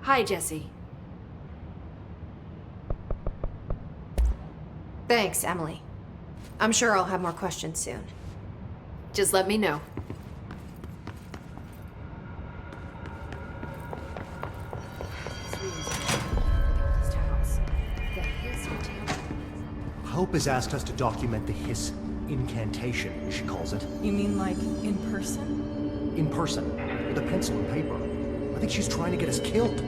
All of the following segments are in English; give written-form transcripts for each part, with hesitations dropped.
Hi, Jesse. Thanks, Emily. I'm sure I'll have more questions soon. Just let me know. Hope has asked us to document the Hiss incantation, she calls it. You mean like in person? In person, with a pencil and paper. I think she's trying to get us killed.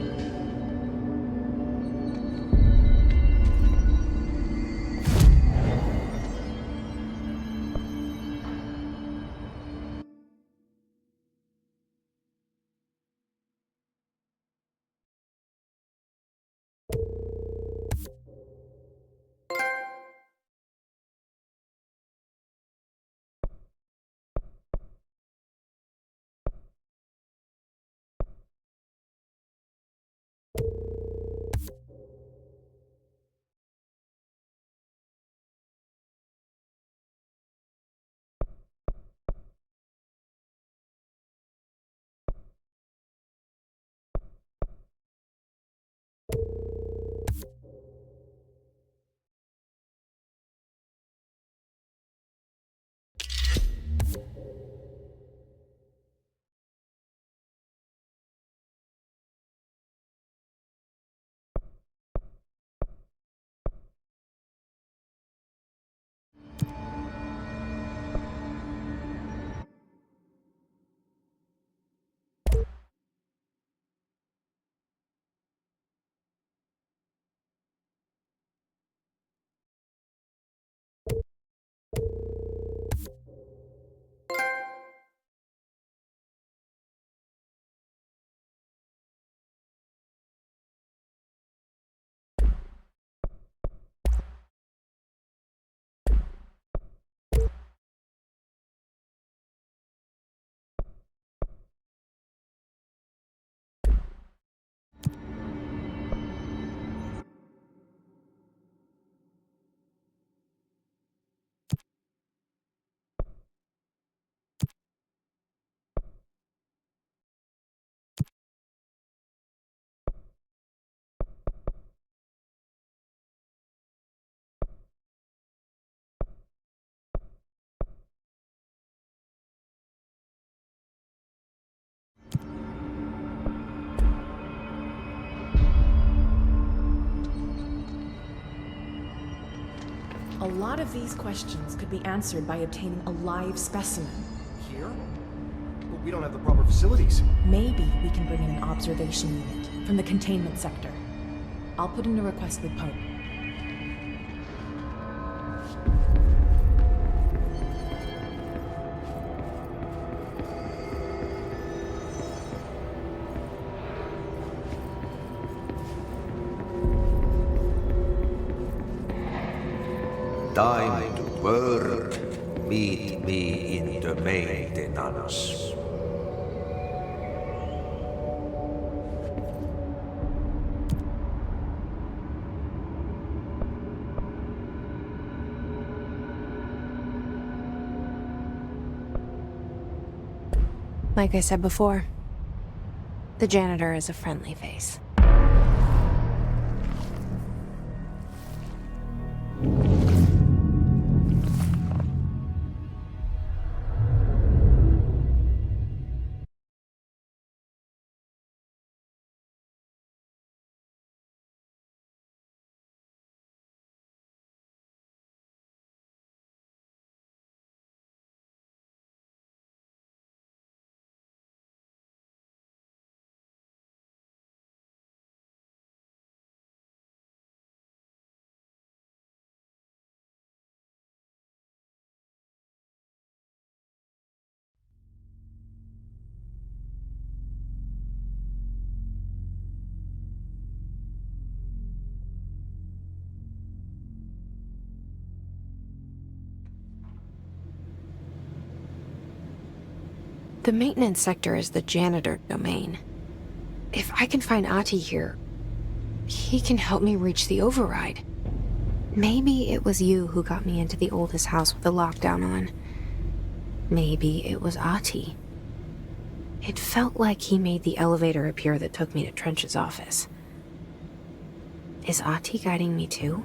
A lot of these questions could be answered by obtaining a live specimen. Here? But we don't have the proper facilities. Maybe we can bring in an observation unit from the containment sector. I'll put in a request with Pope. Time to work. Meet me in the maintenance. Like I said before, the janitor is a friendly face. The maintenance sector is the janitor domain. If I can find Ahti here, he can help me reach the override. Maybe it was you who got me into the oldest house with the lockdown on. Maybe it was Ahti. It felt like he made the elevator appear that took me to Trench's office. Is Ahti guiding me too?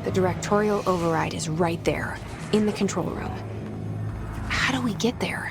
The Directorial override is right there, in the control room. How do we get there?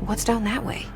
What's down that way?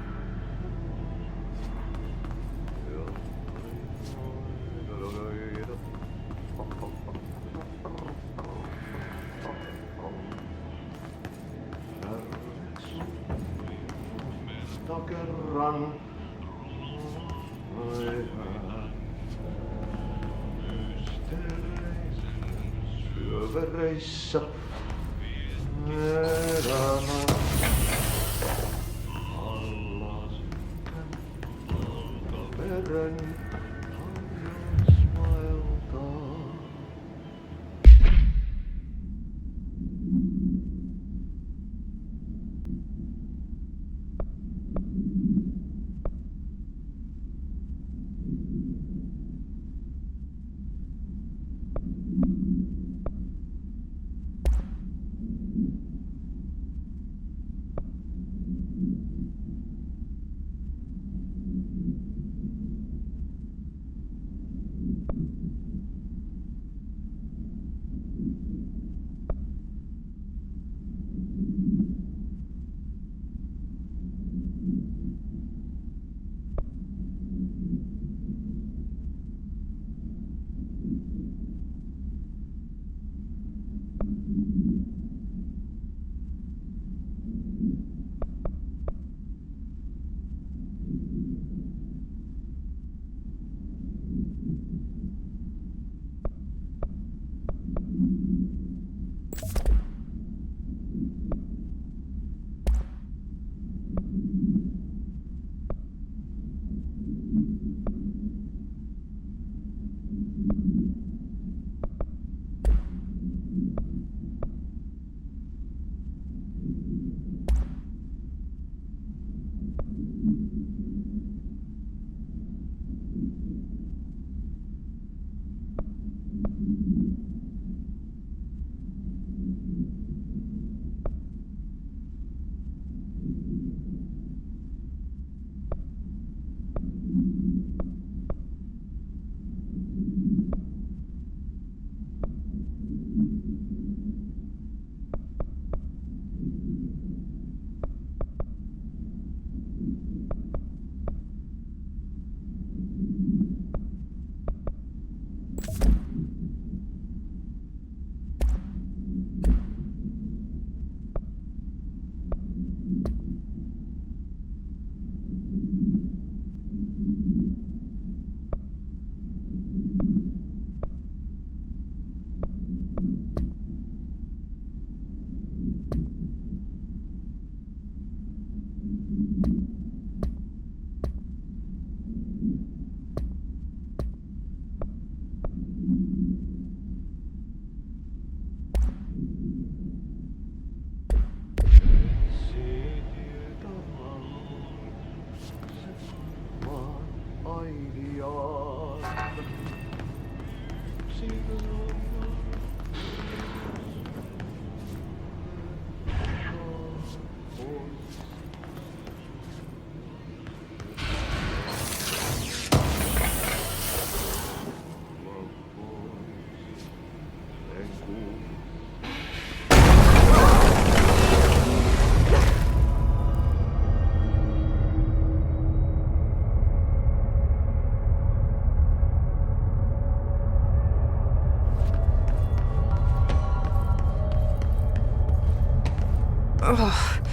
Ugh,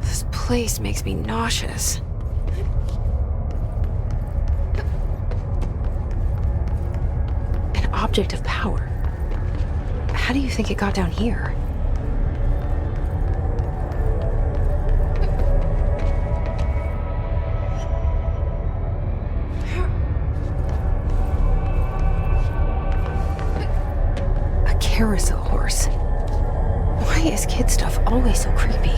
this place makes me nauseous. An object of power. How do you think it got down here? A carousel horse. Why is kid stuff always so creepy?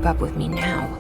up with me now.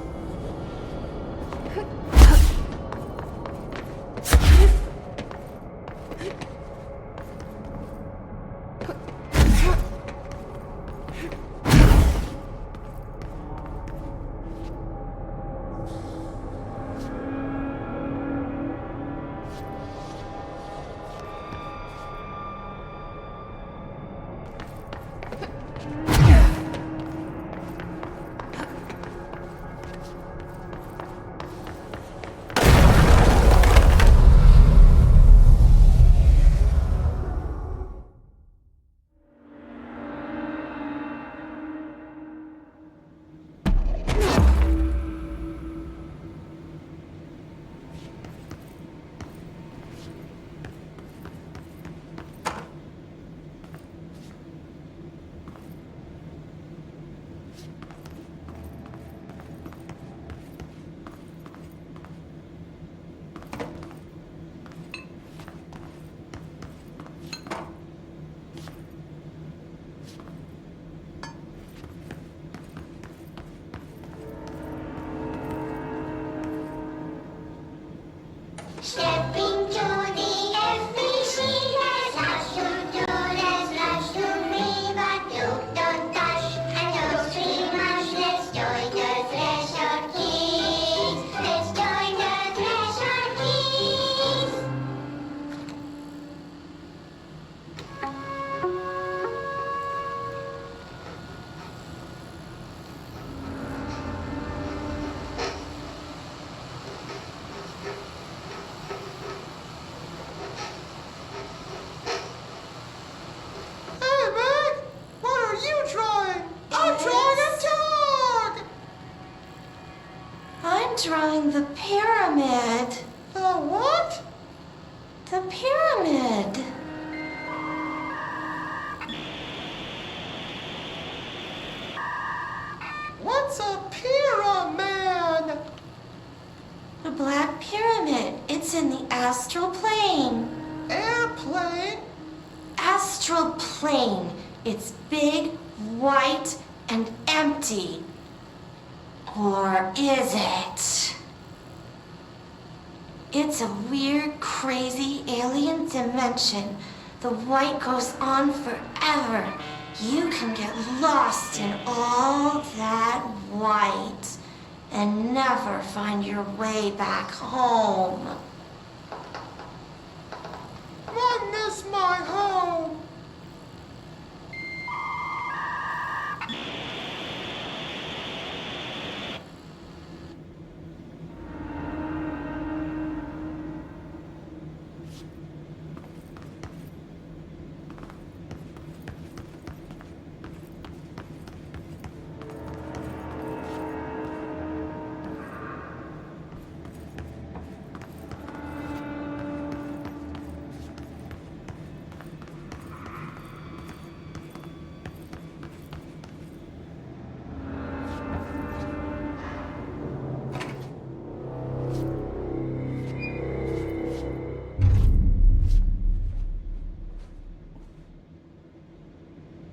Stepping to the FBC, let's rush to me, but you don't touch, and don't scream much. Let's join the Treasure Keys. Let's join the Treasure Keys. Hey, Meg! What are you drawing? I'm drawing a dog! I'm drawing the pyramid. The what? The pyramid. What's a pyramid? The Black Pyramid. It's in the astral plane. Airplane? Astral plane. It's big, white, and empty. Or is it? It's a weird, crazy alien dimension. The white goes on forever. You can get lost in all that white and never find your way back home. I miss my home.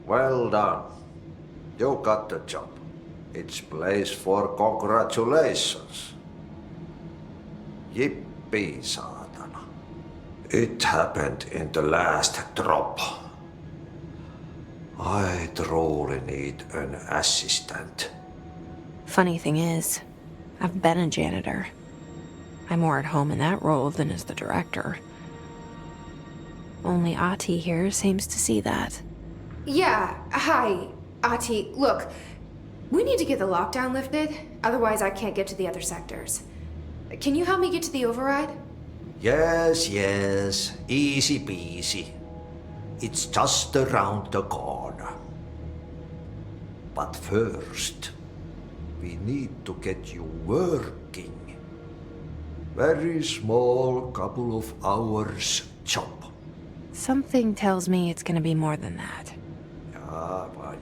Well done. You got the job. It's place for congratulations. Yippee, saatana. It happened in the last drop. I truly need an assistant. Funny thing is, I've been a janitor. I'm more at home in that role than as the director. Only Ati here seems to see that. Yeah, hi, Ati. Look, we need to get the lockdown lifted, otherwise I can't get to the other sectors. Can you help me get to the override? Yes, easy peasy. It's just around the corner. But first, we need to get you working. Very small, couple of hours job. Something tells me it's gonna be more than that.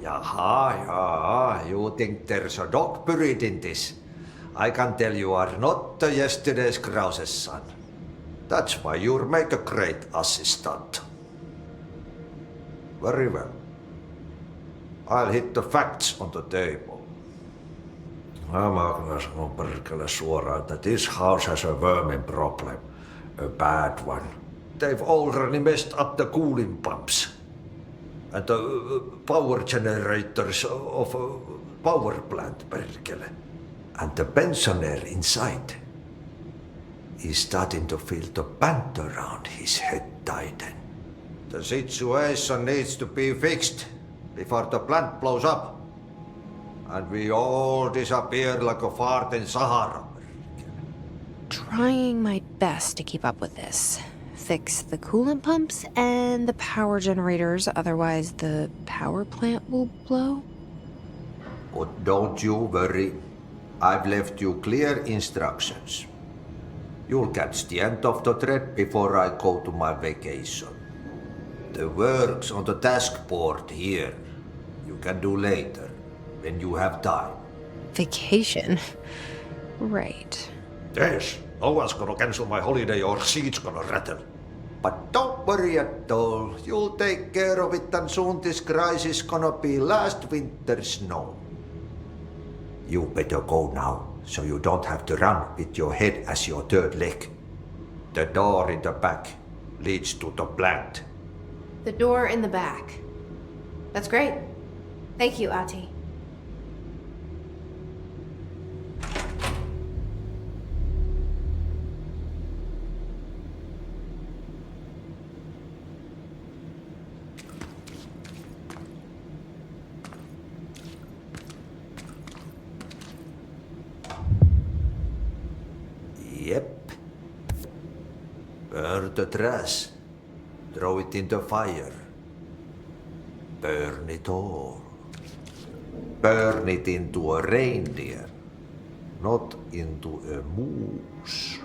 Yeah, you think there's a dog buried in this? I can tell you are not yesterday's Krause's son. That's why you'll make a great assistant. Very well. I'll hit the facts on the table. Mä sanon perkele suoraan, että this house has a vermin problem. A bad one. They've already messed up the cooling pumps. And the power generators of a power plant, perkele. And the pensioner inside is starting to feel the band around his head tighten. The situation needs to be fixed before the plant blows up. And we all disappear like a fart in Sahara. Trying my best to keep up with this. Fix the coolant pumps and the power generators, otherwise the power plant will blow. But don't you worry. I've left you clear instructions. You'll catch the end of the thread before I go to my vacation. The work's on the task board here. You can do later, when you have time. Vacation? Right. Yes, no one's gonna cancel my holiday or seat's gonna rattle. But don't worry at all. You'll take care of it and soon this crisis gonna be last winter's snow. You better go now, so you don't have to run with your head as your third leg. The door in the back leads to the plant. The door in the back. That's great. Thank you, Ati. Yep. Burn the trash. Throw it in the fire. Burn it all. Burn it into a reindeer, not into a moose.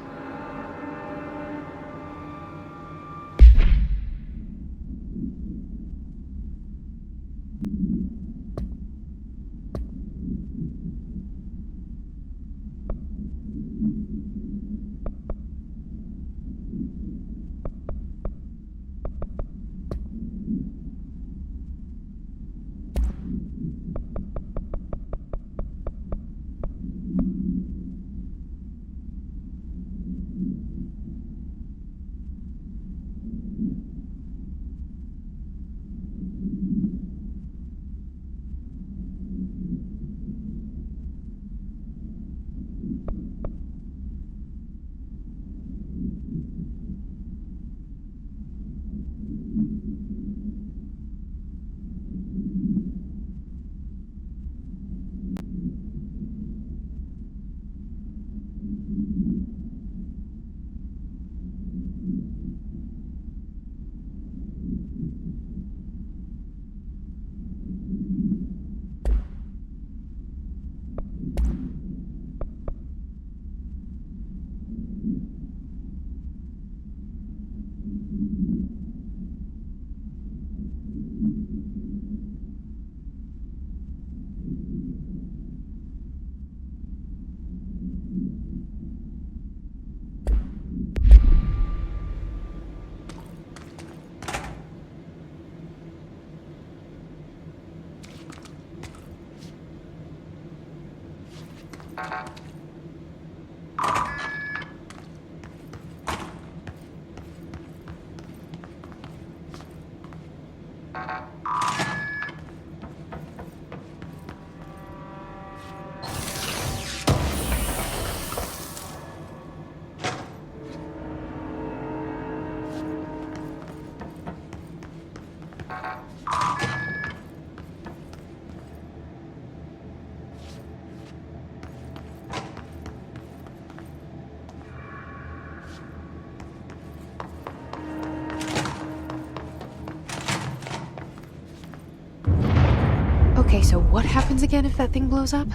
Okay, so what happens again if that thing blows up?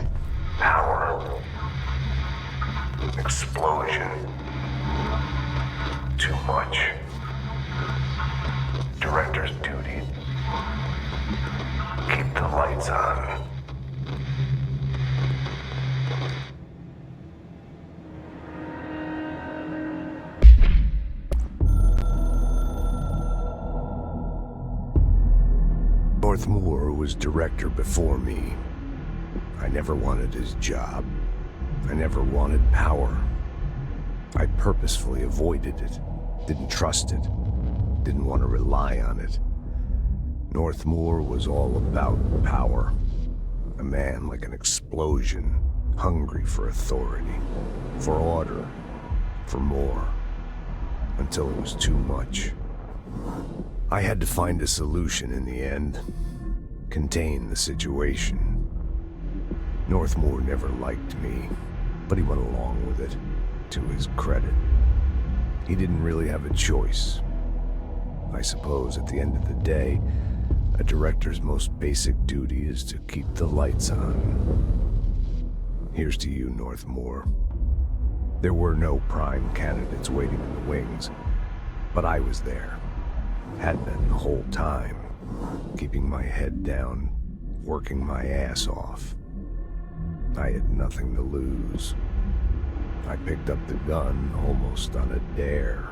Power. Explosion. Too much. Director's duty. Keep the lights on. Northmore was director before me. I never wanted his job. I never wanted power. I purposefully avoided it, didn't trust it, didn't want to rely on it. Northmoor was all about power. A man like an explosion, hungry for authority, for order, for more, until it was too much. I had to find a solution in the end, contain the situation. Northmoor never liked me, but he went along with it, to his credit. He didn't really have a choice. I suppose at the end of the day, a director's most basic duty is to keep the lights on. Here's to you, Northmoor. There were no prime candidates waiting in the wings, but I was there. Had been the whole time, keeping my head down, working my ass off. I had nothing to lose. I picked up the gun almost on a dare.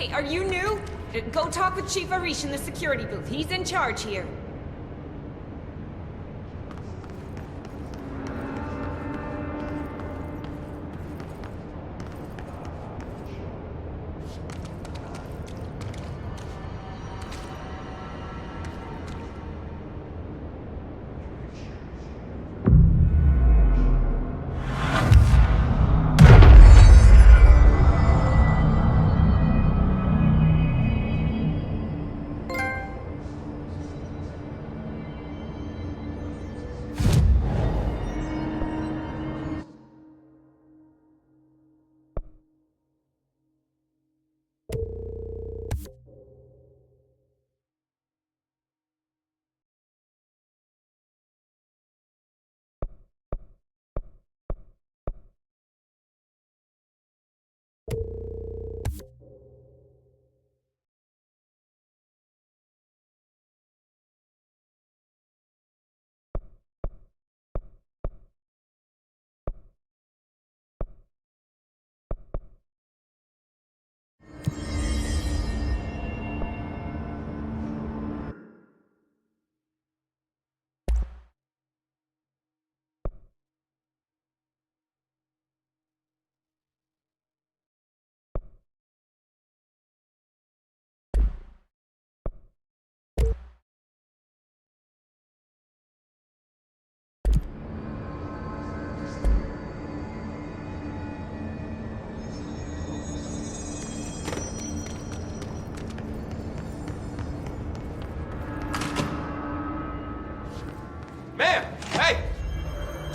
Hey, are you new? Go talk with Chief Arish in the security booth. He's in charge here.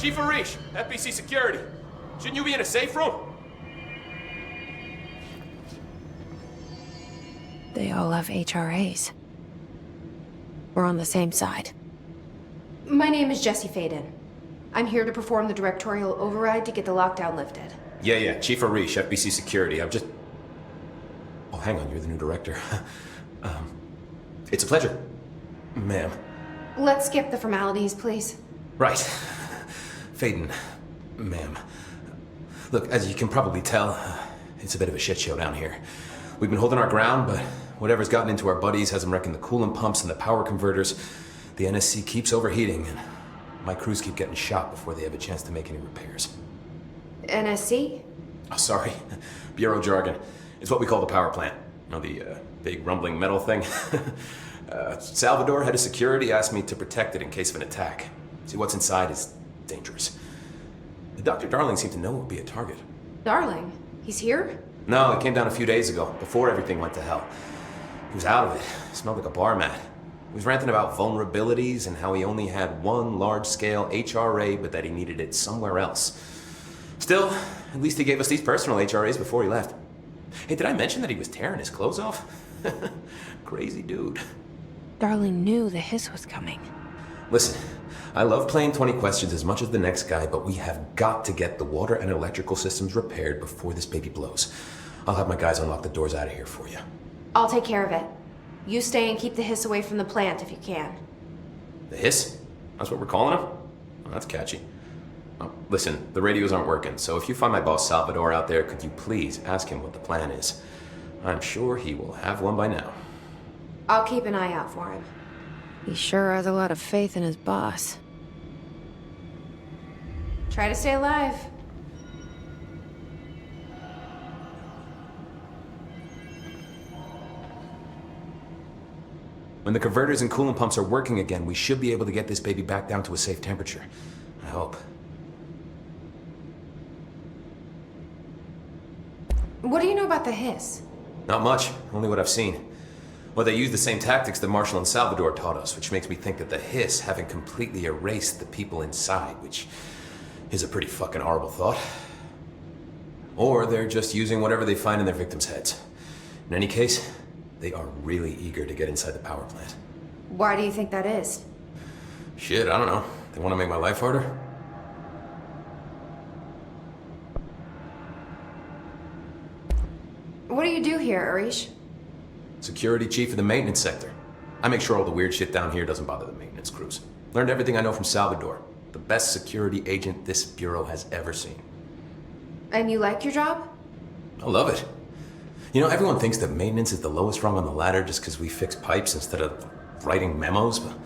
Chief Arish, FBC Security. Shouldn't you be in a safe room? They all have HRAs. We're on the same side. My name is Jesse Faden. I'm here to perform the Directorial override to get the lockdown lifted. Yeah, Chief Arish, FBC Security. I'm just... Oh, hang on, you're the new director. It's a pleasure, ma'am. Let's skip the formalities, please. Right. Faden, ma'am. Look, as you can probably tell, it's a bit of a shit show down here. We've been holding our ground, but whatever's gotten into our buddies has them wrecking the coolant pumps and the power converters. The NSC keeps overheating, and my crews keep getting shot before they have a chance to make any repairs. NSC? Oh, sorry. Bureau jargon. It's what we call the power plant. You know, the big rumbling metal thing? Salvador, head of security, asked me to protect it in case of an attack. See, what's inside is dangerous. Dr. Darling seemed to know it would be a target. Darling? He's here? No, it came down a few days ago, before everything went to hell. He was out of it. Smelled like a bar mat. He was ranting about vulnerabilities and how he only had one large-scale HRA, but that he needed it somewhere else. Still, at least he gave us these personal HRAs before he left. Hey, did I mention that he was tearing his clothes off? Crazy dude. Darling knew the hiss was coming. Listen, I love playing 20 questions as much as the next guy, but we have got to get the water and electrical systems repaired before this baby blows. I'll have my guys unlock the doors out of here for you. I'll take care of it. You stay and keep the hiss away from the plant if you can. The hiss? That's what we're calling him? Well, that's catchy. Oh, listen, the radios aren't working, so if you find my boss Salvador out there, could you please ask him what the plan is? I'm sure he will have one by now. I'll keep an eye out for him. He sure has a lot of faith in his boss. Try to stay alive. When the converters and coolant pumps are working again, we should be able to get this baby back down to a safe temperature. I hope. What do you know about the hiss? Not much, only what I've seen. Well, they use the same tactics that Marshall and Salvador taught us, which makes me think that the hiss haven't completely erased the people inside, which is a pretty fucking horrible thought. Or they're just using whatever they find in their victims' heads. In any case, they are really eager to get inside the power plant. Why do you think that is? Shit, I don't know. They want to make my life harder? What do you do here, Arish? Security chief of the maintenance sector. I make sure all the weird shit down here doesn't bother the maintenance crews. Learned everything I know from Salvador. The best security agent this bureau has ever seen. And you like your job? I love it. You know, everyone thinks that maintenance is the lowest rung on the ladder just because we fix pipes instead of writing memos, but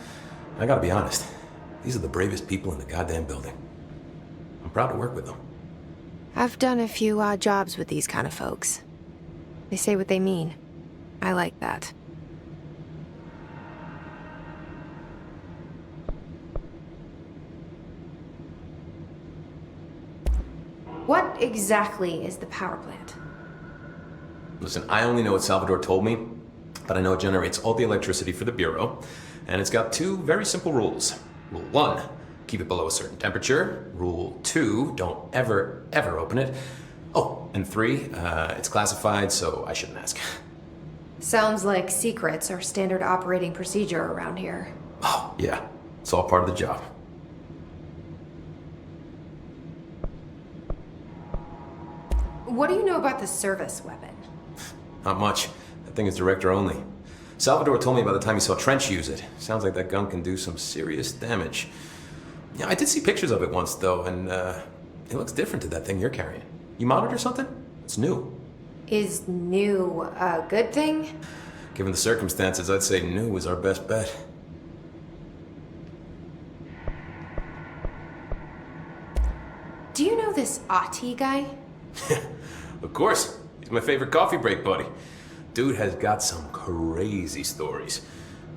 I gotta be honest. These are the bravest people in the goddamn building. I'm proud to work with them. I've done a few odd jobs with these kind of folks. They say what they mean. I like that. What exactly is the power plant? Listen, I only know what Salvador told me, but I know it generates all the electricity for the Bureau, and it's got two very simple rules. Rule 1, keep it below a certain temperature. Rule 2, don't ever, ever open it. Oh, and 3, it's classified, so I shouldn't ask. Sounds like secrets are standard operating procedure around here. Oh, yeah. It's all part of the job. What do you know about the service weapon? Not much. That thing is director only. Salvador told me by the time he saw Trench use it. Sounds like that gun can do some serious damage. Yeah, I did see pictures of it once, though, and it looks different to that thing you're carrying. You monitor something? It's new. Is new a good thing? Given the circumstances, I'd say new is our best bet. Do you know this Ati guy? Of course. He's my favorite coffee break buddy. Dude has got some crazy stories.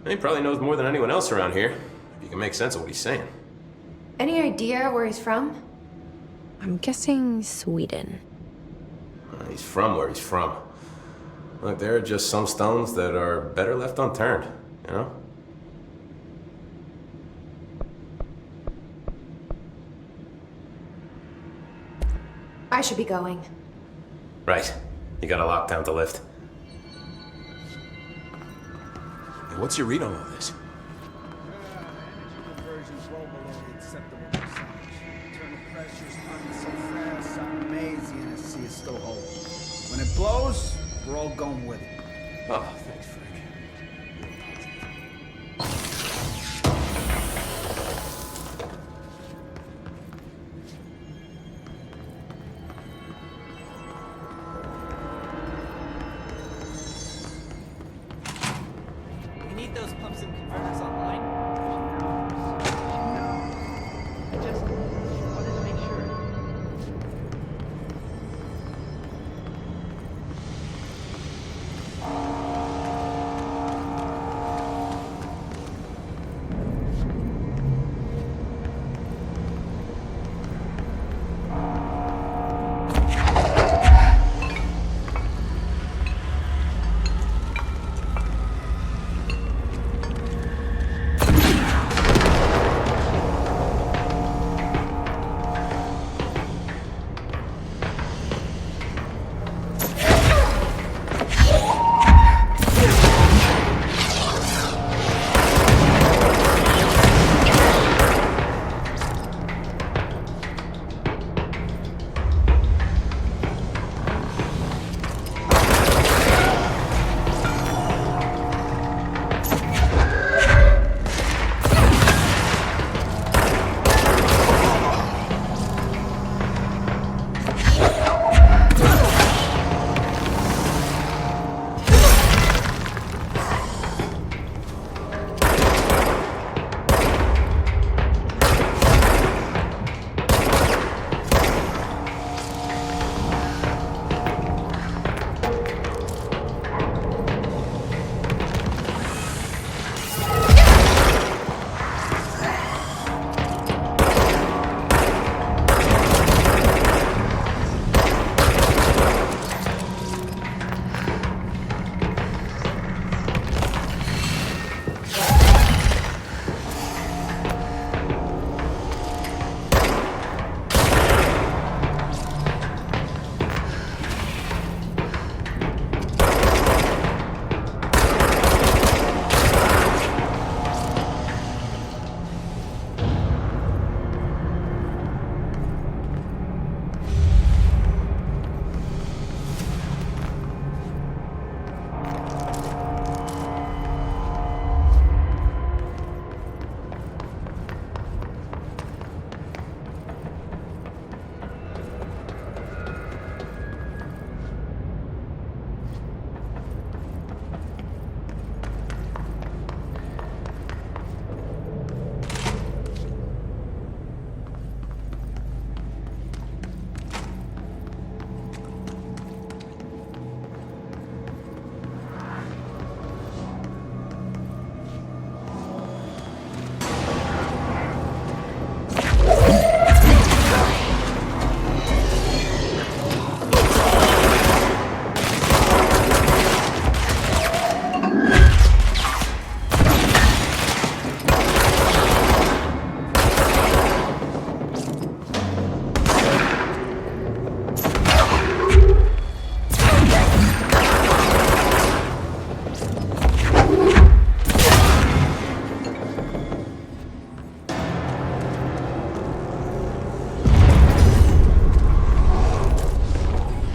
He probably knows more than anyone else around here, if you can make sense of what he's saying. Any idea where he's from? I'm guessing Sweden. He's from where he's from. Look, there are just some stones that are better left unturned, you know? I should be going. Right. You gotta lock down the lift. Hey, what's your read on all this? Energy conversion's well below the acceptable percentage. Internal pressure's pumping so fast, something amazing, and I see it still holding. When it blows, we're all going with it. Oh, thanks, Frank. You need those pumps and converters online? I just wanted to make sure.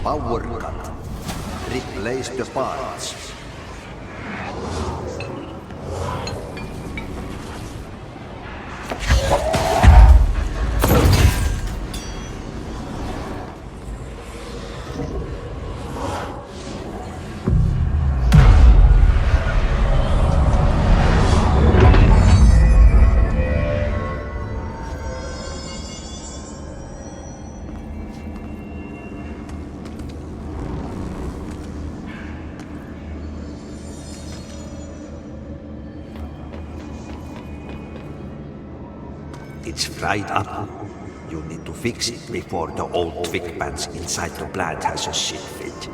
Power cut. Replace the parts. It's fried up. You need to fix it before the old twig pants inside the plant has a shit fit.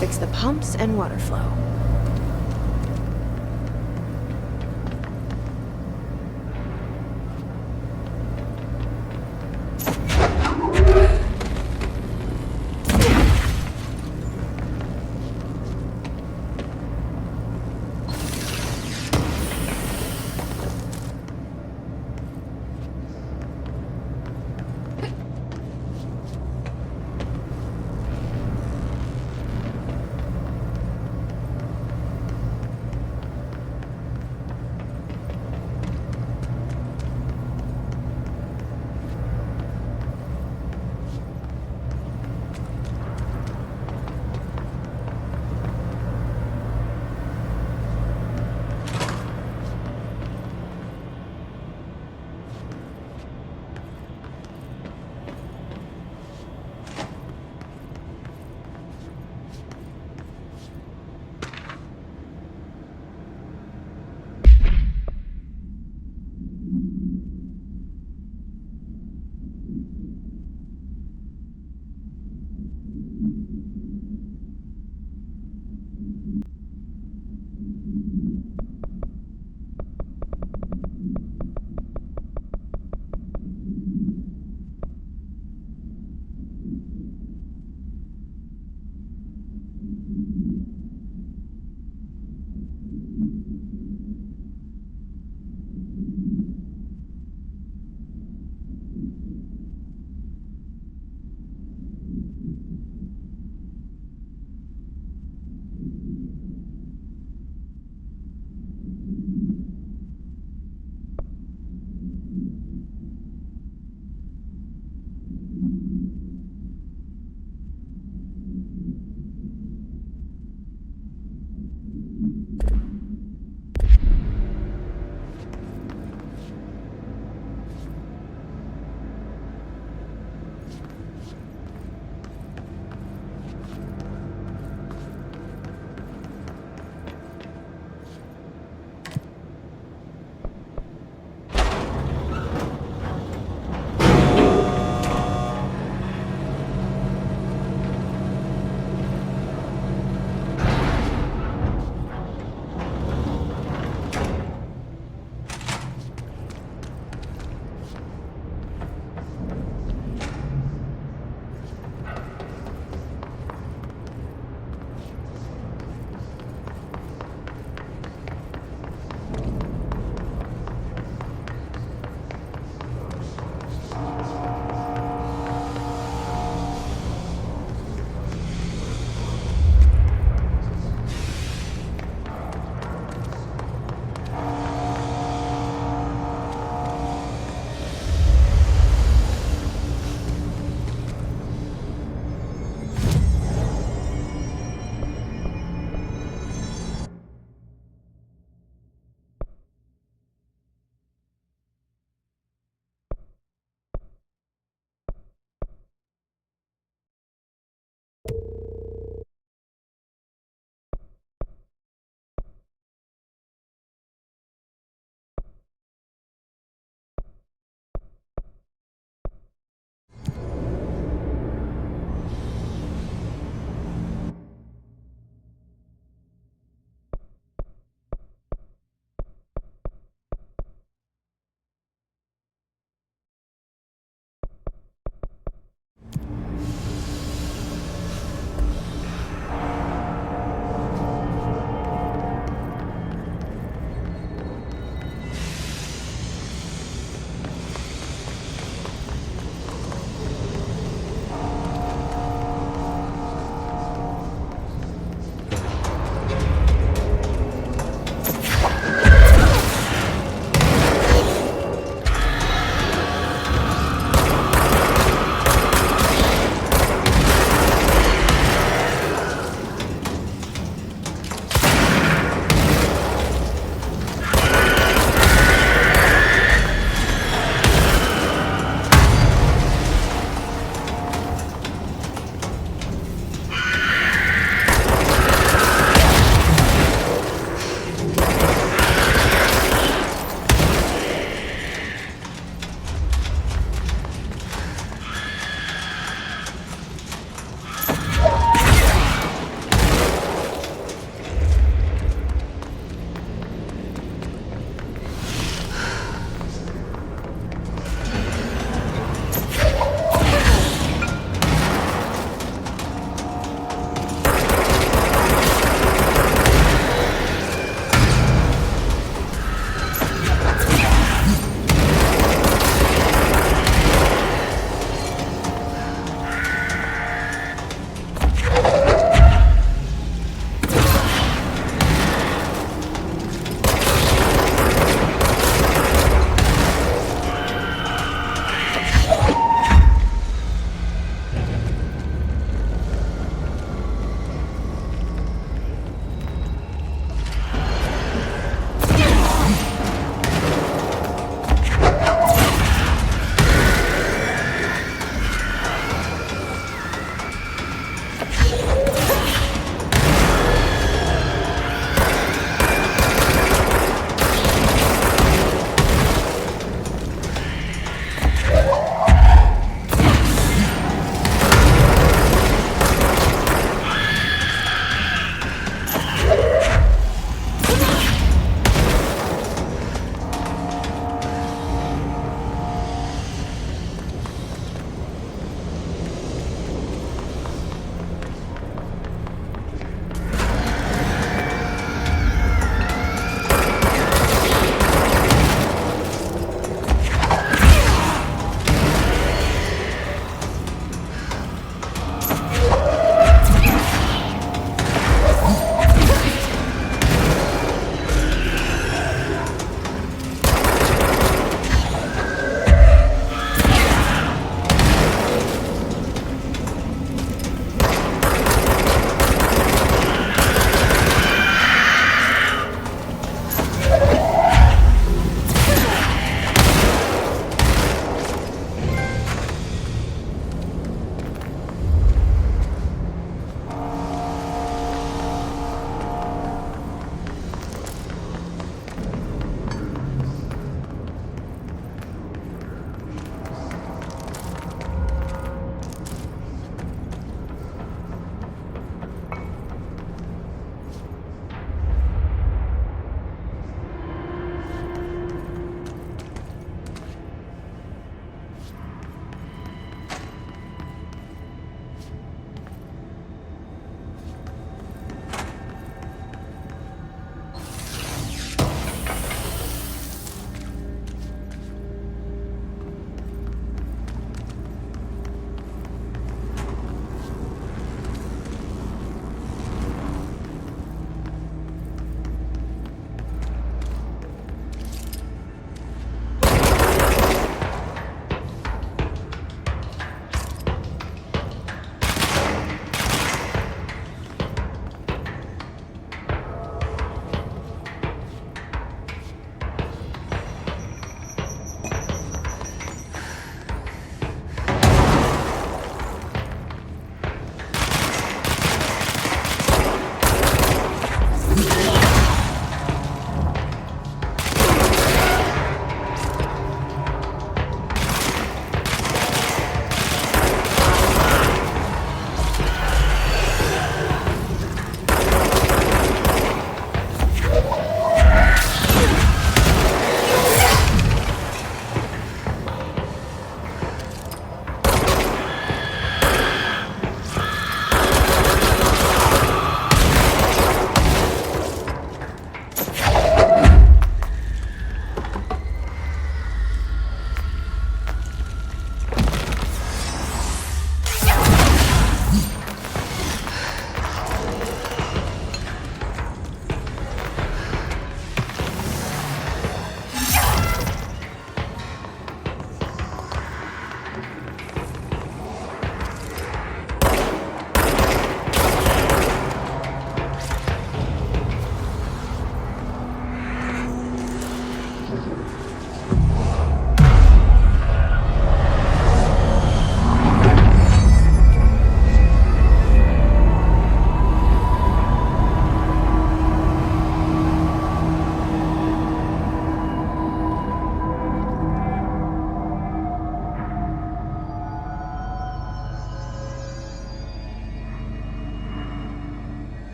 fix the pumps and water flow.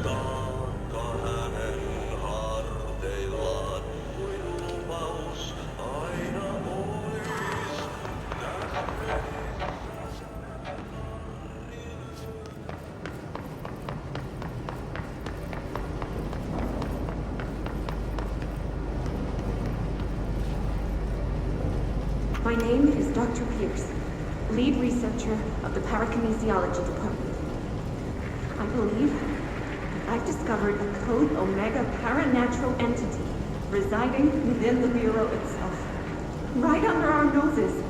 Kuljetaan hänen harteillaan kuin lupaus aina ois. My name is Dr. Pierce, lead researcher of the Parakinesiology Department. I believe that I've discovered a Code Omega paranatural entity residing within the Bureau itself, right under our noses.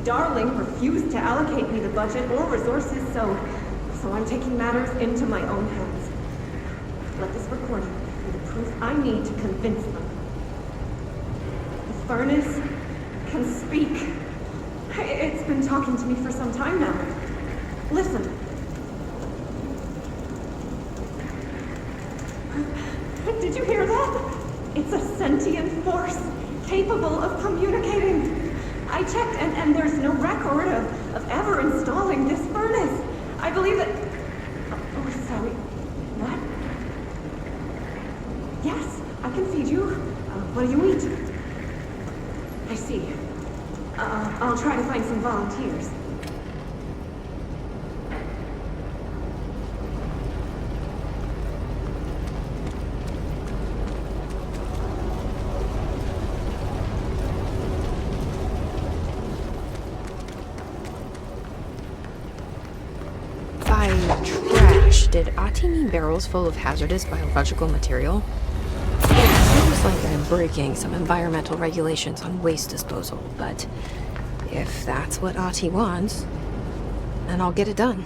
Darling refused to allocate me the budget or resources, so I'm taking matters into my own hands. Let this recording be the proof I need to convince them. The furnace can speak. It's been talking to me for some time now. Listen. Did you hear that? It's a sentient force capable of communicating. I checked and there's no record of ever installing this furnace. I believe that... Oh, sorry. What? Yes, I can feed you. What do you eat? I see. I'll try to find some volunteers. By trash, did Ati mean barrels full of hazardous biological material? It seems like I'm breaking some environmental regulations on waste disposal, but if that's what Ati wants, then I'll get it done.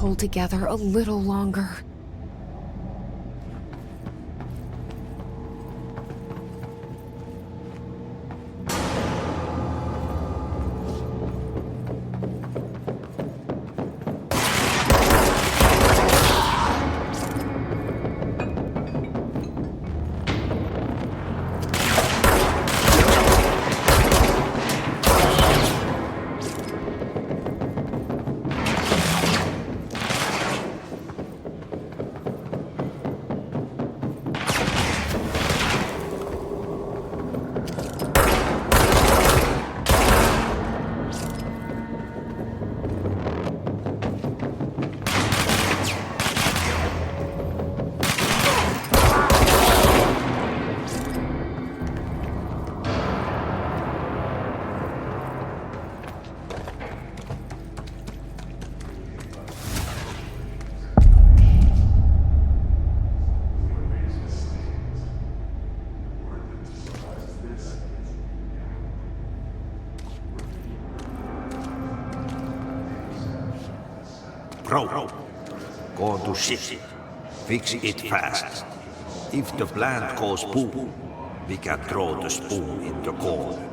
hold together a little longer. Bro, go to ship. Fix it fast. If the plant goes boom, we can throw the spoon in the corner.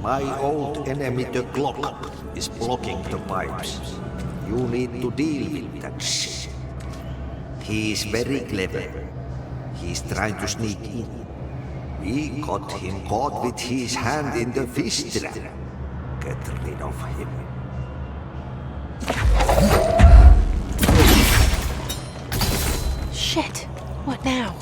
My old enemy, the clock, is blocking the pipes. You need to deal with that shit. He is very clever. He's trying to sneak in. We got him caught with his hand in the fish trap. Get rid of him. Shit. What now?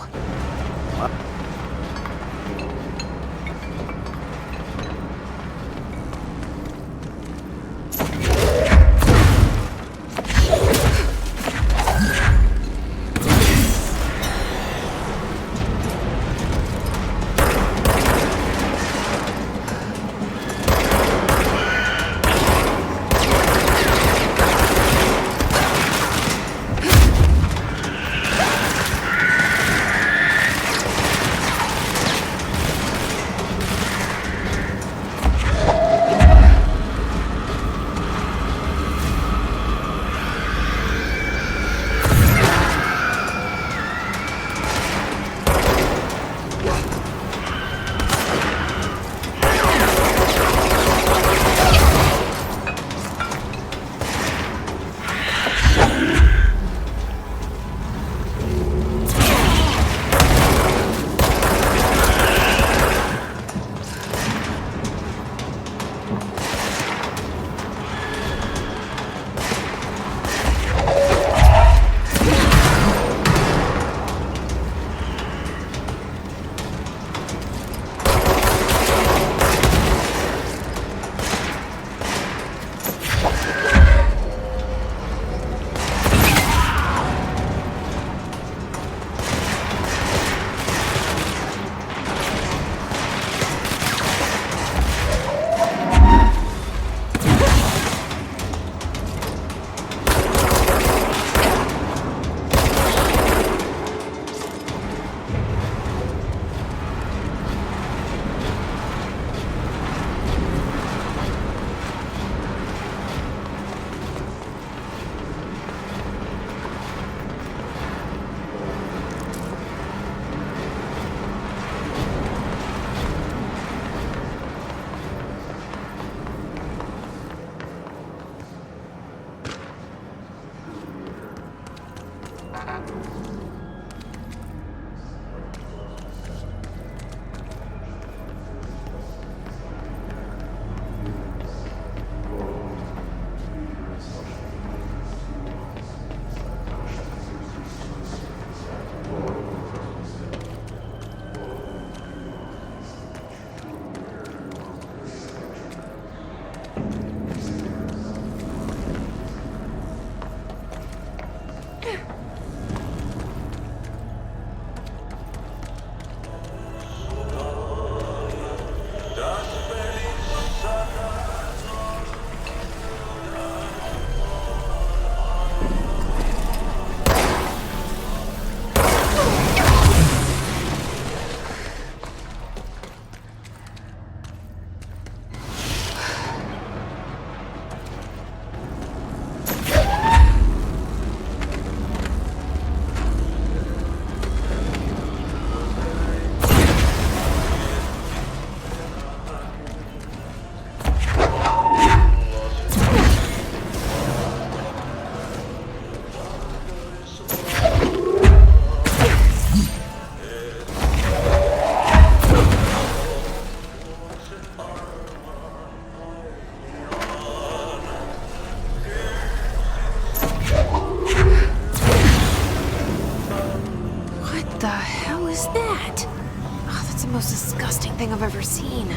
What the hell is that? Oh, that's the most disgusting thing I've ever seen.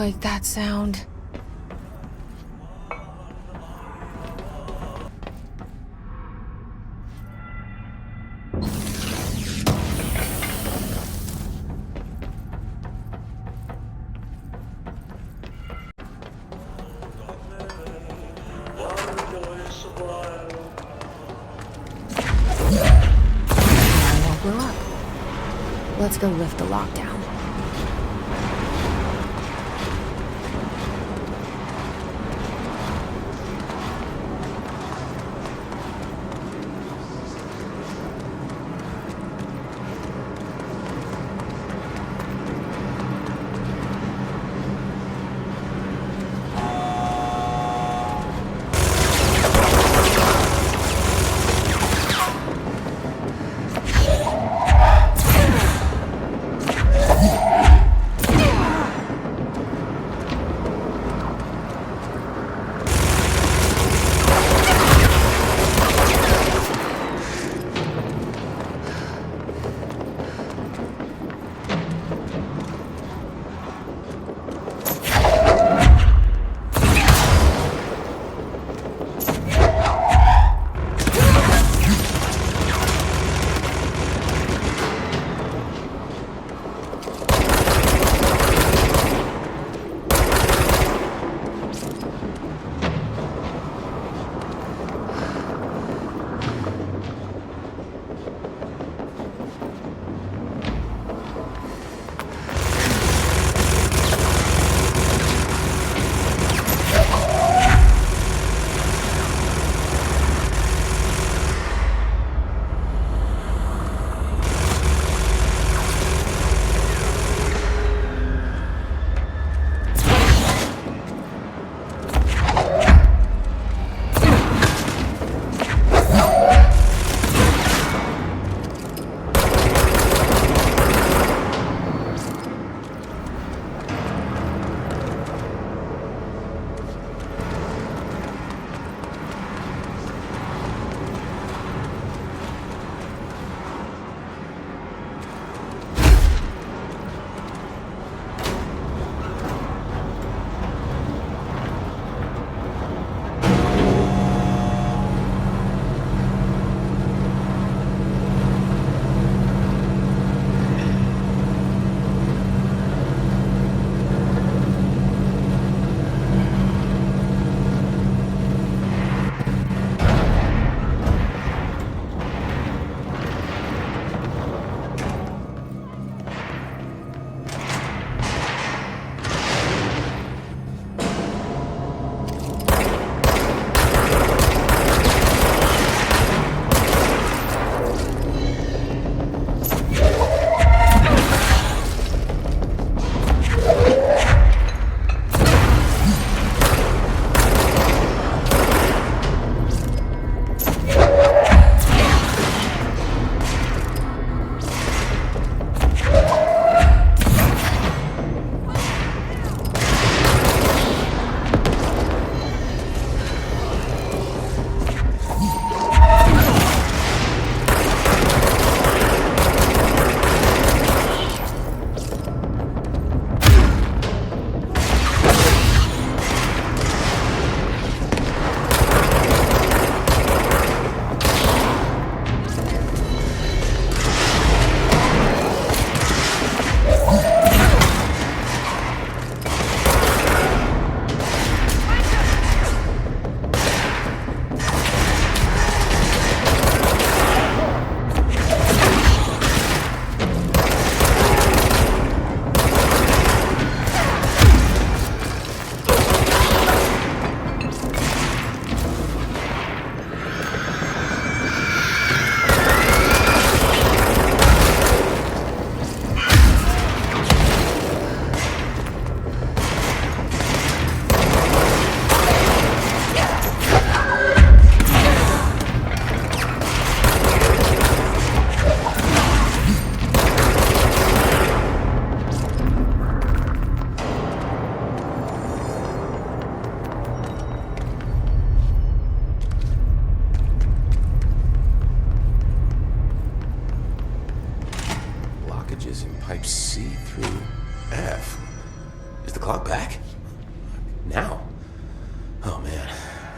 like that sound. All blew up. Let's go lift the lockdown.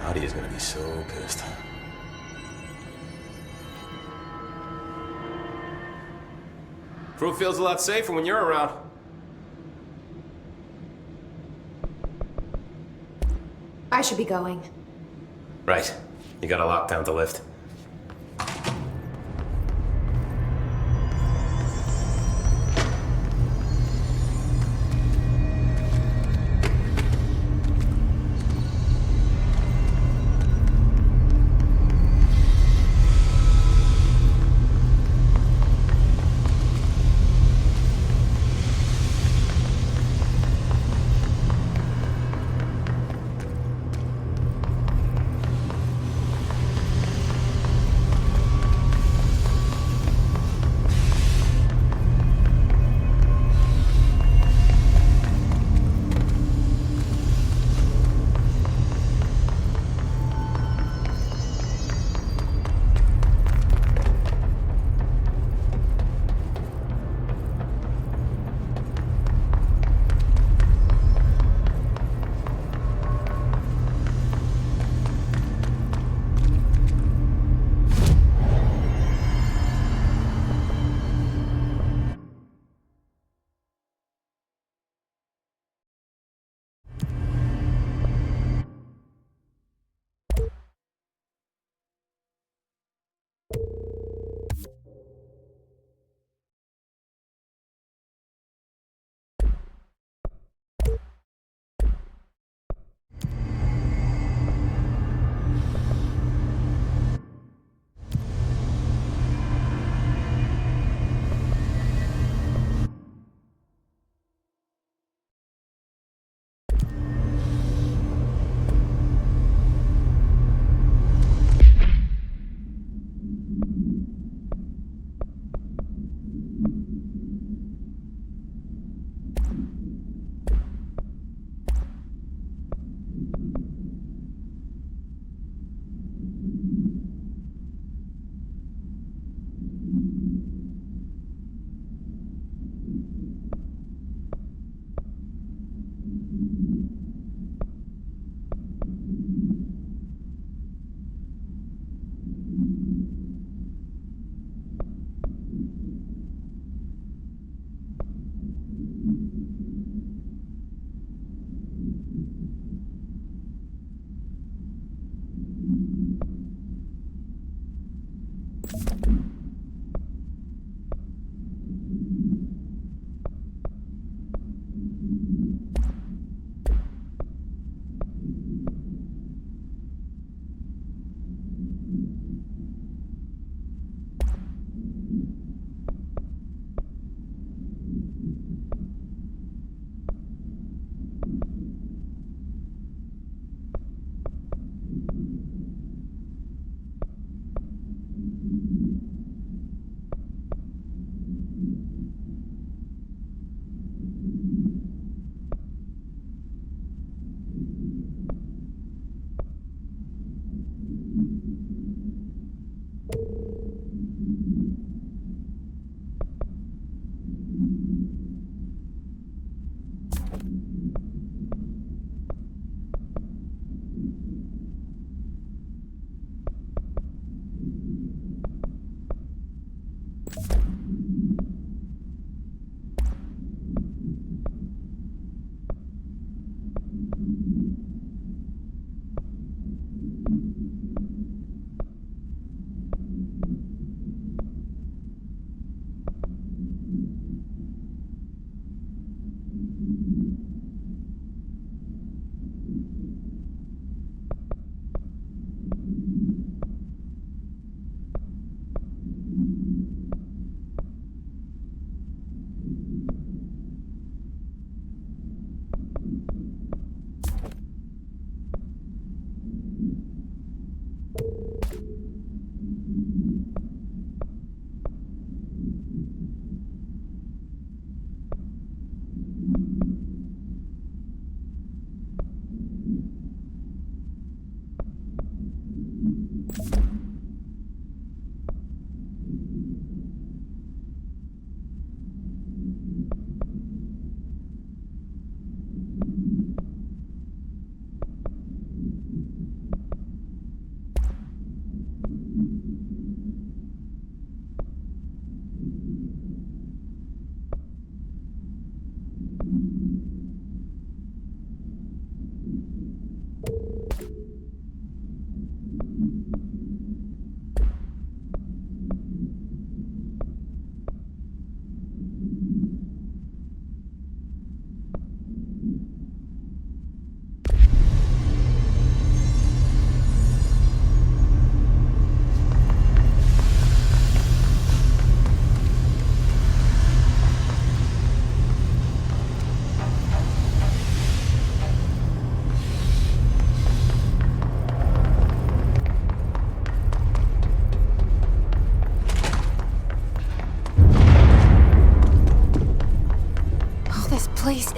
Audie is gonna be so pissed. Crew feels a lot safer when you're around. I should be going. Right. You got a lockdown to lift.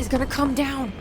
He's gonna come down.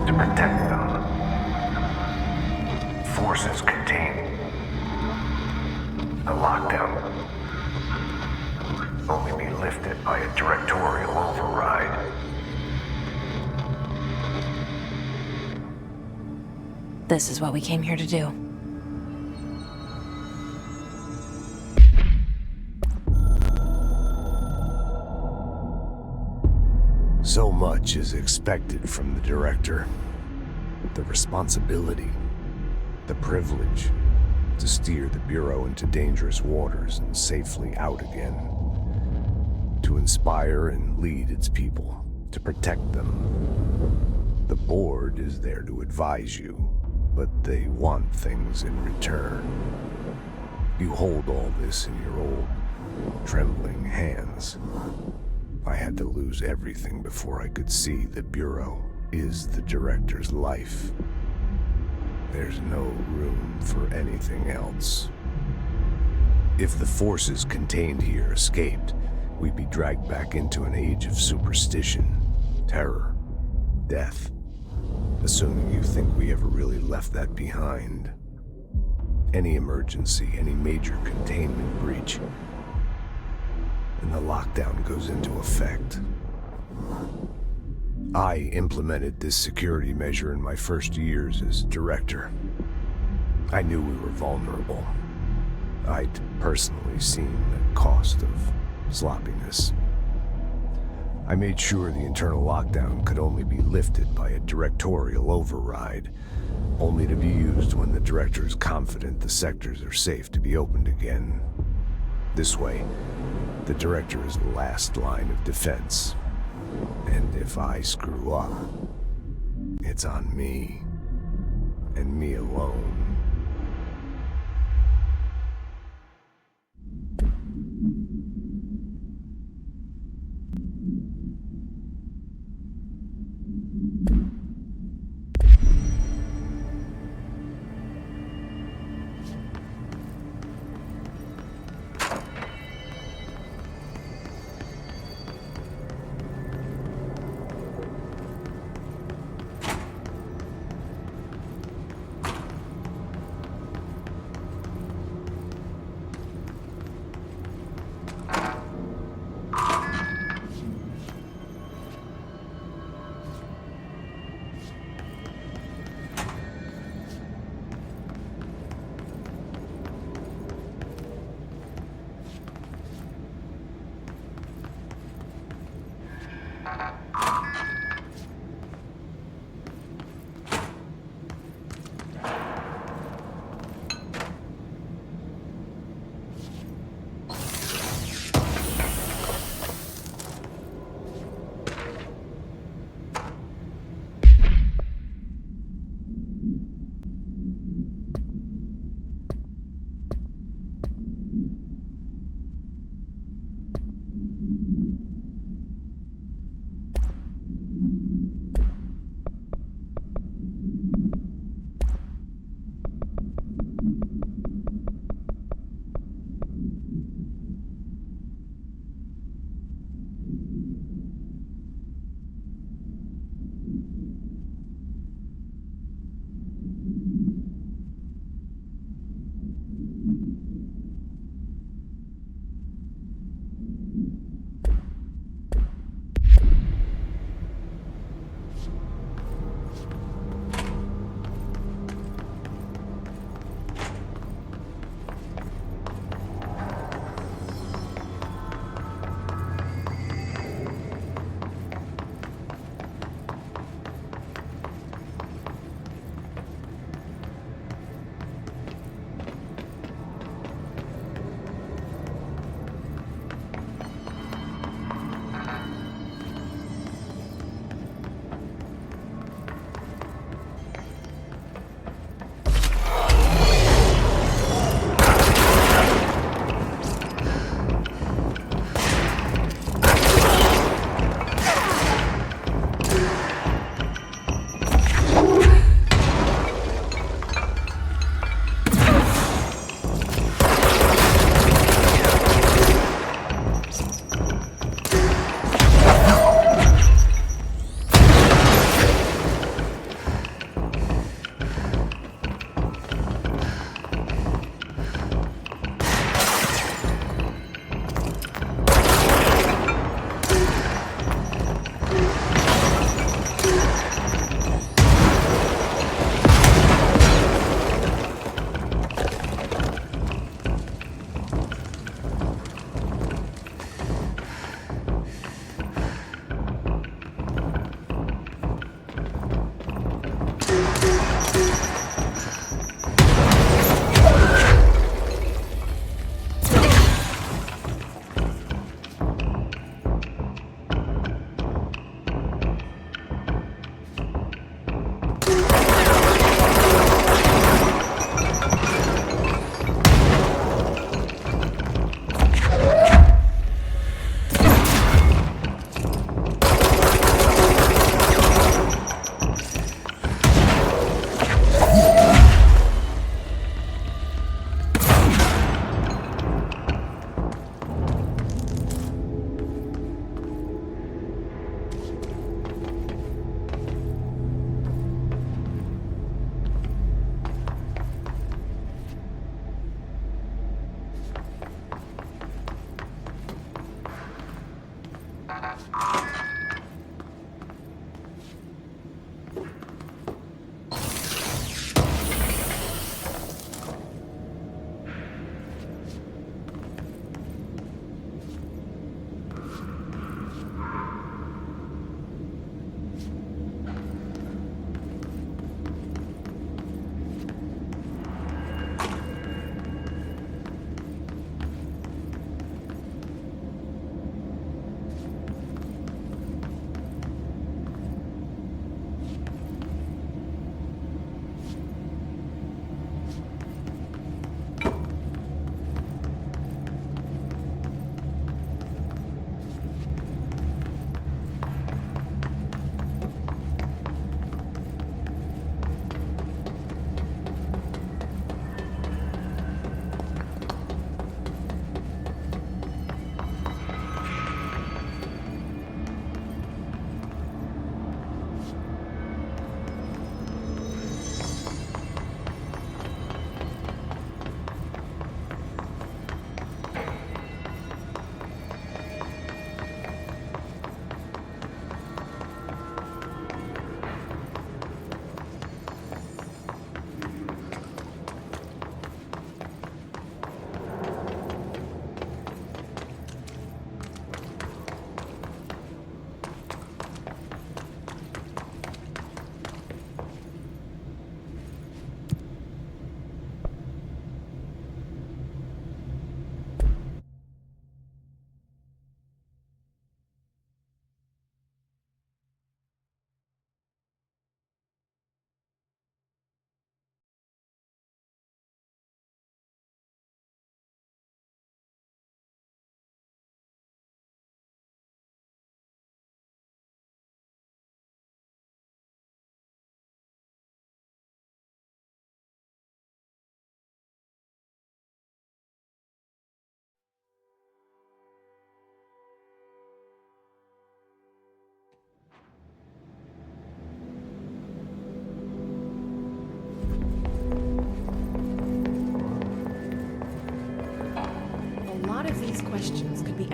To protect them, forces contain a lockdown. Only be lifted by a directorial override. This is what we came here to do. So much is expected from the director. The responsibility, the privilege to steer the Bureau into dangerous waters and safely out again. To inspire and lead its people, to protect them. The board is there to advise you, but they want things in return. You hold all this in your old, trembling hands. I had to lose everything before I could see the Bureau is the director's life. There's no room for anything else. If the forces contained here escaped, we'd be dragged back into an age of superstition, terror, death. Assuming you think we ever really left that behind. Any emergency, any major containment breach, and the lockdown goes into effect. I implemented this security measure in my first years as director. I knew we were vulnerable. I'd personally seen the cost of sloppiness. I made sure the internal lockdown could only be lifted by a directorial override, only to be used when the director is confident the sectors are safe to be opened again. This way, the director is the last line of defense. And if I screw up, it's on me, and me alone.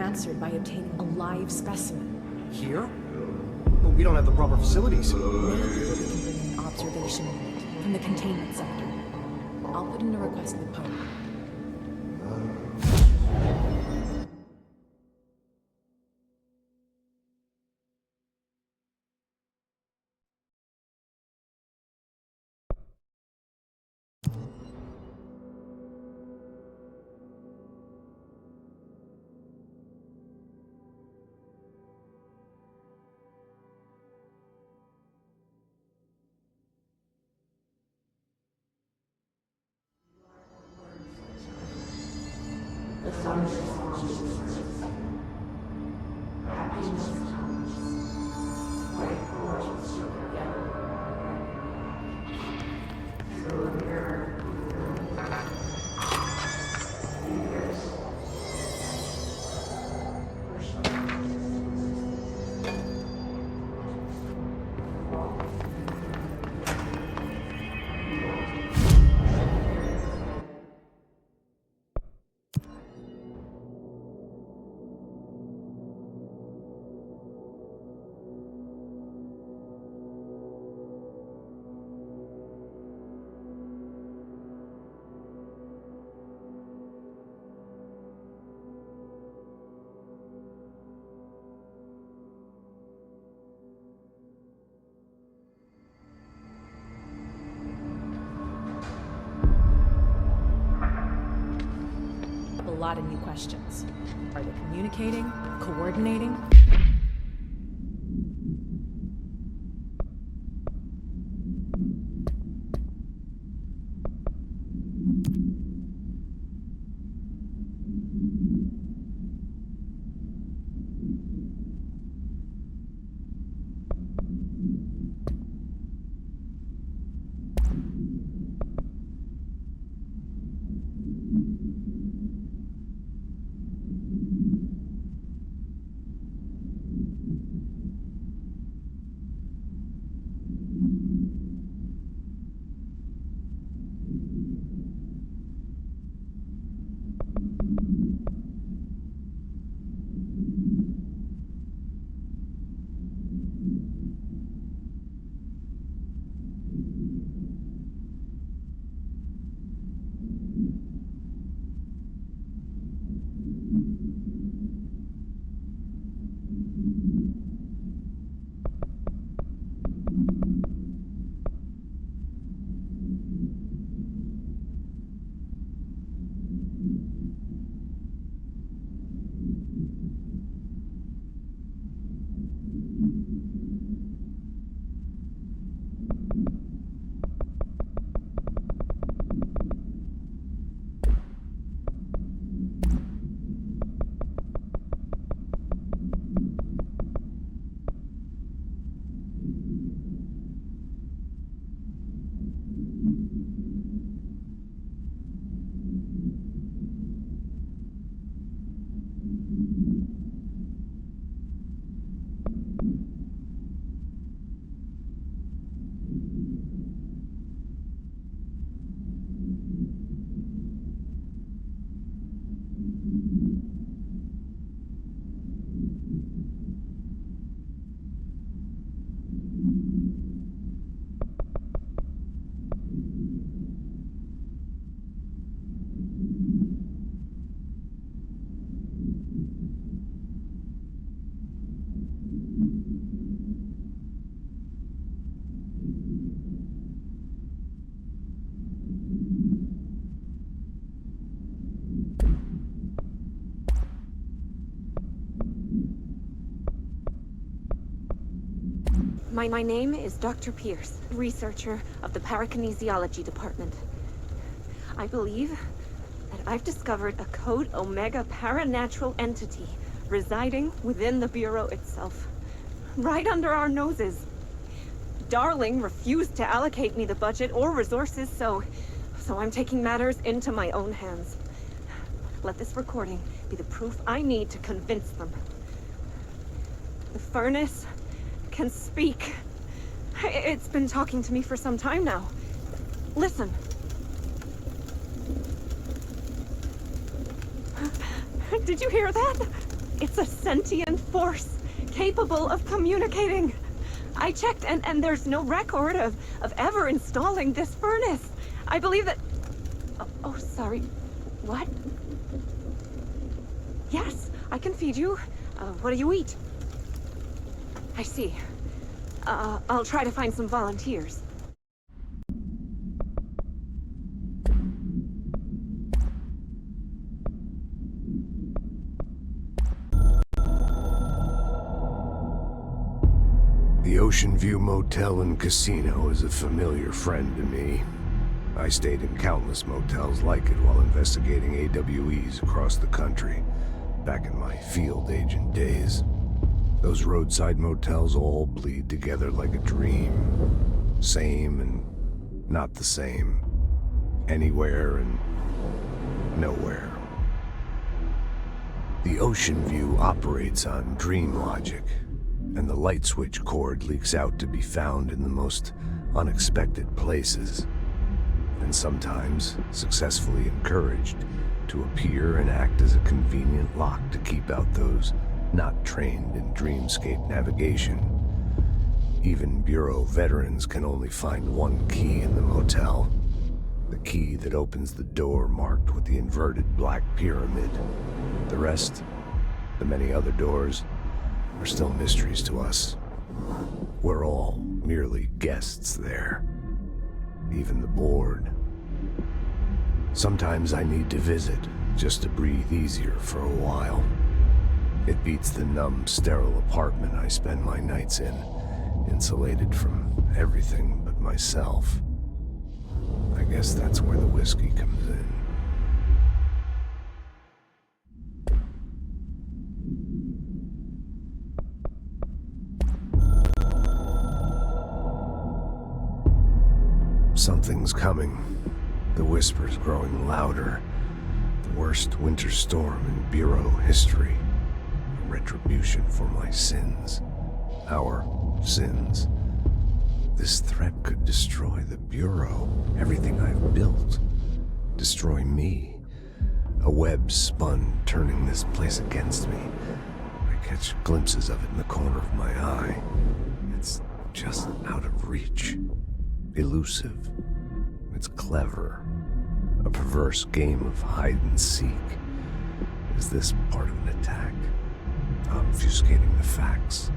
answered by obtaining a live specimen. Here? But we don't have the proper facilities. Maybe we can bring in an observation unit from the containment sector. I'll put in a request with Poe. A lot of new questions. Are they communicating? Coordinating? My name is Dr. Pierce, researcher of the Parakinesiology Department. I believe that I've discovered a Code Omega paranatural entity residing within the Bureau itself, right under our noses. Darling refused to allocate me the budget or resources, so I'm taking matters into my own hands. Let this recording be the proof I need to convince them. The furnace can speak. It's been talking to me for some time now. Listen. Did you hear that? It's a sentient force, capable of communicating. I checked, and there's no record of ever installing this furnace. I believe that... Oh, sorry. What? Yes, I can feed you. What do you eat? I see. I'll try to find some volunteers. The Ocean View Motel and Casino is a familiar friend to me. I stayed in countless motels like it while investigating AWEs across the country, back in my field agent days. Those roadside motels all bleed together like a dream. Same and not the same. Anywhere and nowhere. The Ocean View operates on dream logic, and the light switch cord leaks out to be found in the most unexpected places, and sometimes successfully encouraged to appear and act as a convenient lock to keep out those not trained in dreamscape navigation. Even Bureau veterans can only find one key in the motel. The key that opens the door marked with the inverted black pyramid. The rest, the many other doors, are still mysteries to us. We're all merely guests there. Even the board. Sometimes I need to visit, just to breathe easier for a while. It beats the numb, sterile apartment I spend my nights in, insulated from everything but myself. I guess that's where the whiskey comes in. Something's coming. The whispers growing louder. The worst winter storm in Bureau history. A retribution for my sins. Our sins. This threat could destroy the Bureau, everything I've built. Destroy me. A web spun, turning this place against me. I catch glimpses of it in the corner of my eye. It's just out of reach. Elusive. It's clever. A perverse game of hide and seek. Is this part of an attack? Obfuscating the facts?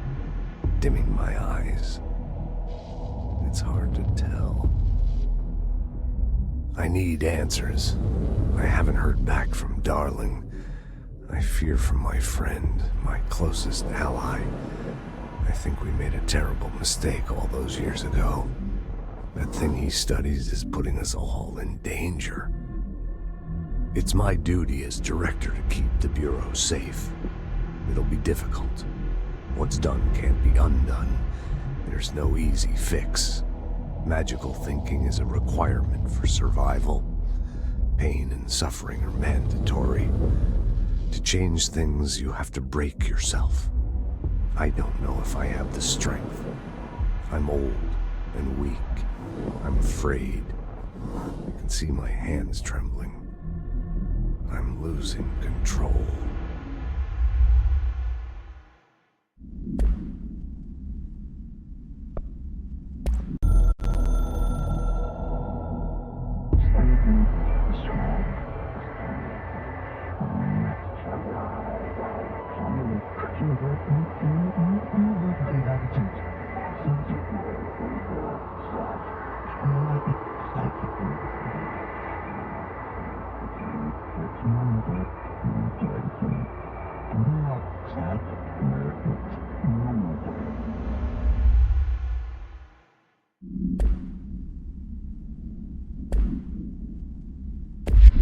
Dimming my eyes? It's hard to tell. I need answers. I haven't heard back from Darling. I fear for my friend, my closest ally. I think we made a terrible mistake all those years ago. That thing he studies is putting us all in danger. It's my duty as director to keep the Bureau safe. It'll be difficult. What's done can't be undone. There's no easy fix. Magical thinking is a requirement for survival. Pain and suffering are mandatory. To change things, you have to break yourself. I don't know if I have the strength. I'm old and weak. I'm afraid. I can see my hands trembling. I'm losing control.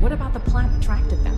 What about the plant attracted them?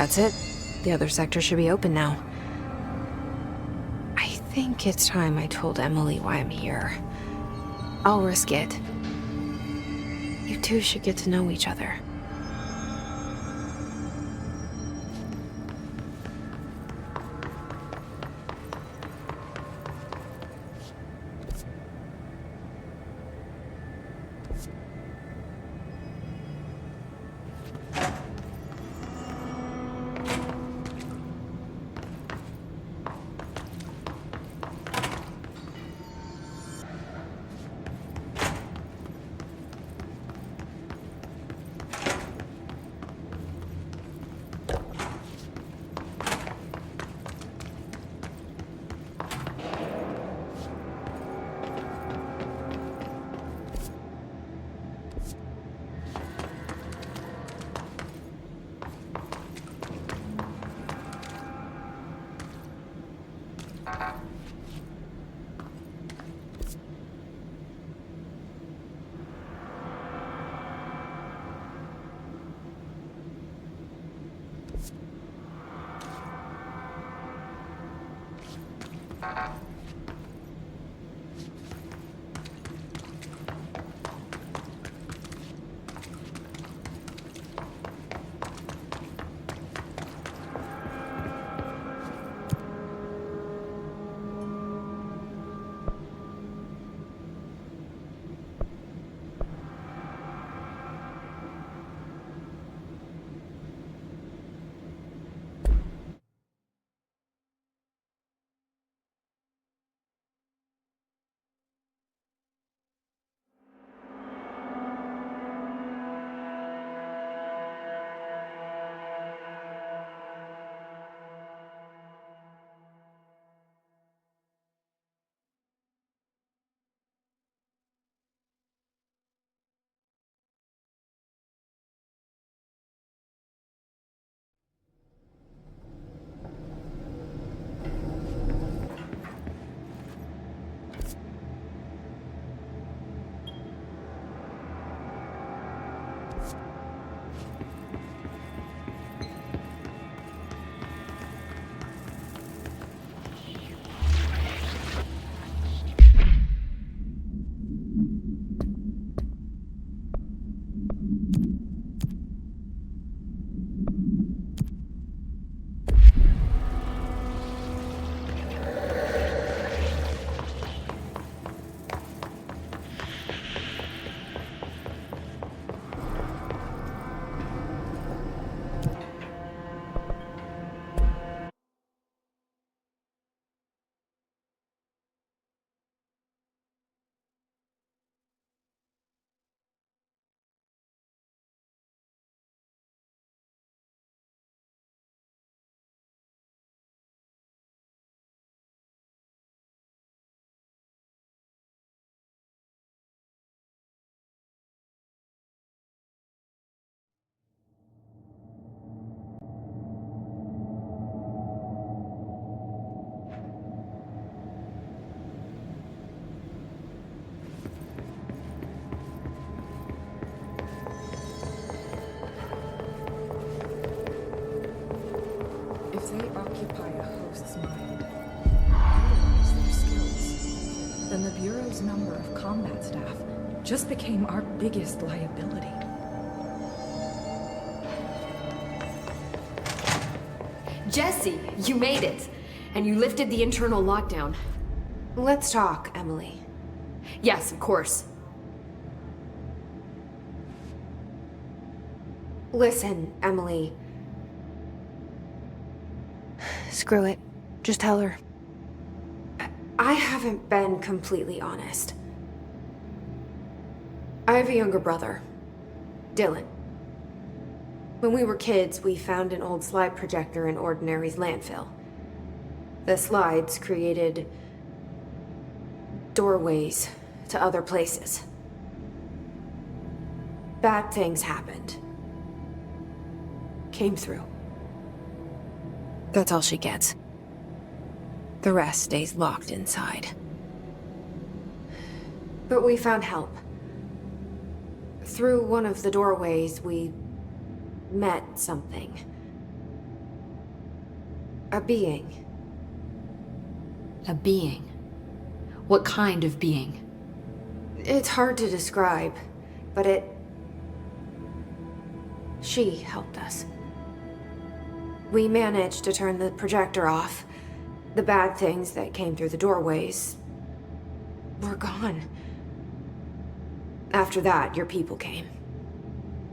That's it. The other sector should be open now. I think it's time I told Emily why I'm here. I'll risk it. You two should get to know each other. If they occupy a host's mind, utilize their skills, then the Bureau's number of combat staff just became our biggest liability. Jesse, you made it! And you lifted the internal lockdown. Let's talk, Emily. Yes, of course. Listen, Emily. Screw it. Just tell her. I haven't been completely honest. I have a younger brother, Dylan. When we were kids, we found an old slide projector in Ordinary's landfill. The slides created doorways to other places. Bad things happened. Came through. That's all she gets. The rest stays locked inside. But we found help. Through one of the doorways, we met something. A being. A being? What kind of being? It's hard to describe, but she helped us. We managed to turn the projector off. The bad things that came through the doorways were gone. After that, your people came.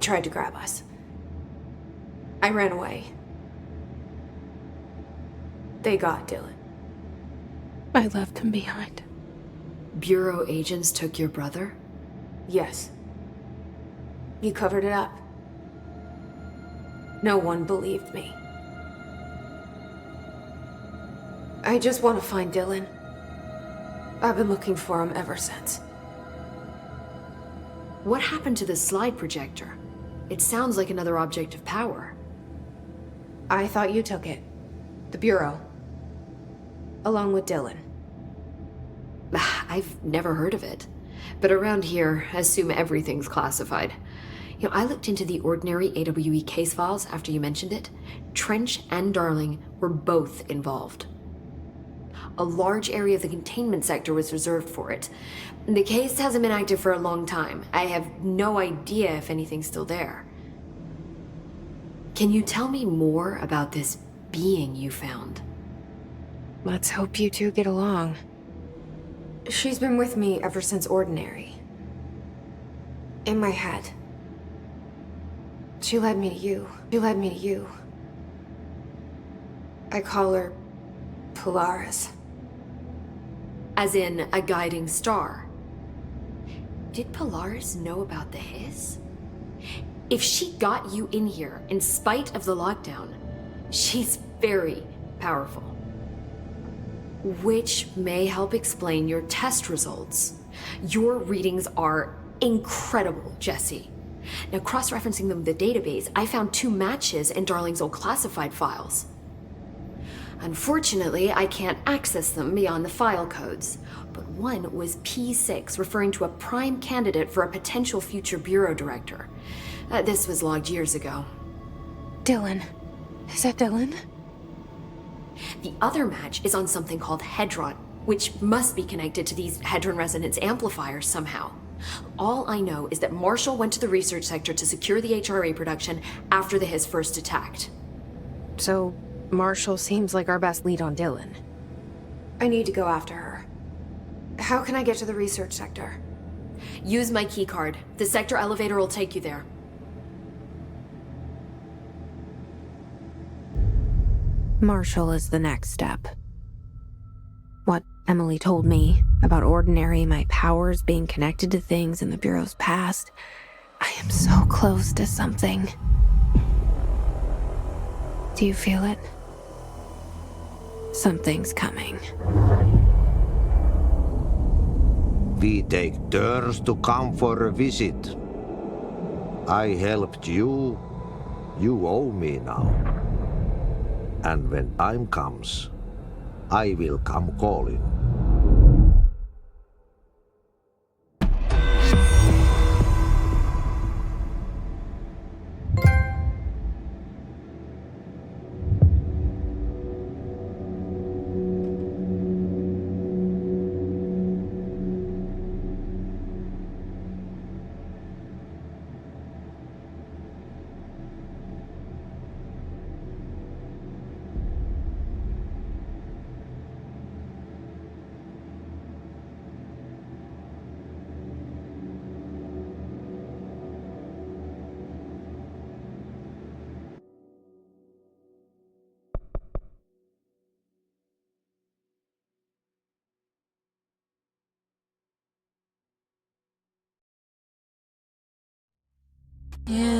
Tried to grab us. I ran away. They got Dylan. I left him behind. Bureau agents took your brother? Yes. You covered it up. No one believed me. I just want to find Dylan. I've been looking for him ever since. What happened to the slide projector? It sounds like another object of power. I thought you took it. The Bureau. Along with Dylan. I've never heard of it. But around here, I assume everything's classified. You know, I looked into the ordinary AWE case files after you mentioned it. Trench and Darling were both involved. A large area of the containment sector was reserved for it. The case hasn't been active for a long time. I have no idea if anything's still there. Can you tell me more about this being you found? Let's hope you two get along. She's been with me ever since Ordinary. In my head. She led me to you. She led me to you. I call her Polaris. As in a guiding star. Did Polaris know about the hiss? If she got you in here in spite of the lockdown, she's very powerful. Which may help explain your test results. Your readings are incredible, Jesse. Now, cross-referencing them with the database, I found 2 matches in Darling's old classified files. Unfortunately, I can't access them beyond the file codes, but one was P6, referring to a prime candidate for a potential future bureau director. This was logged years ago. Dylan. Is that Dylan? The other match is on something called Hedron, which must be connected to these Hedron resonance amplifiers somehow. All I know is that Marshall went to the research sector to secure the HRA production after the hiss first attacked. So, Marshall seems like our best lead on Dylan. I need to go after her. How can I get to the research sector? Use my keycard. The sector elevator will take you there. Marshall is the next step. What Emily told me about Ordinary, my powers being connected to things in the Bureau's past. I am so close to something. Do you feel it? Something's coming. We take turns to come for a visit. I helped you. You owe me now. And when time comes, I will come calling. Yeah.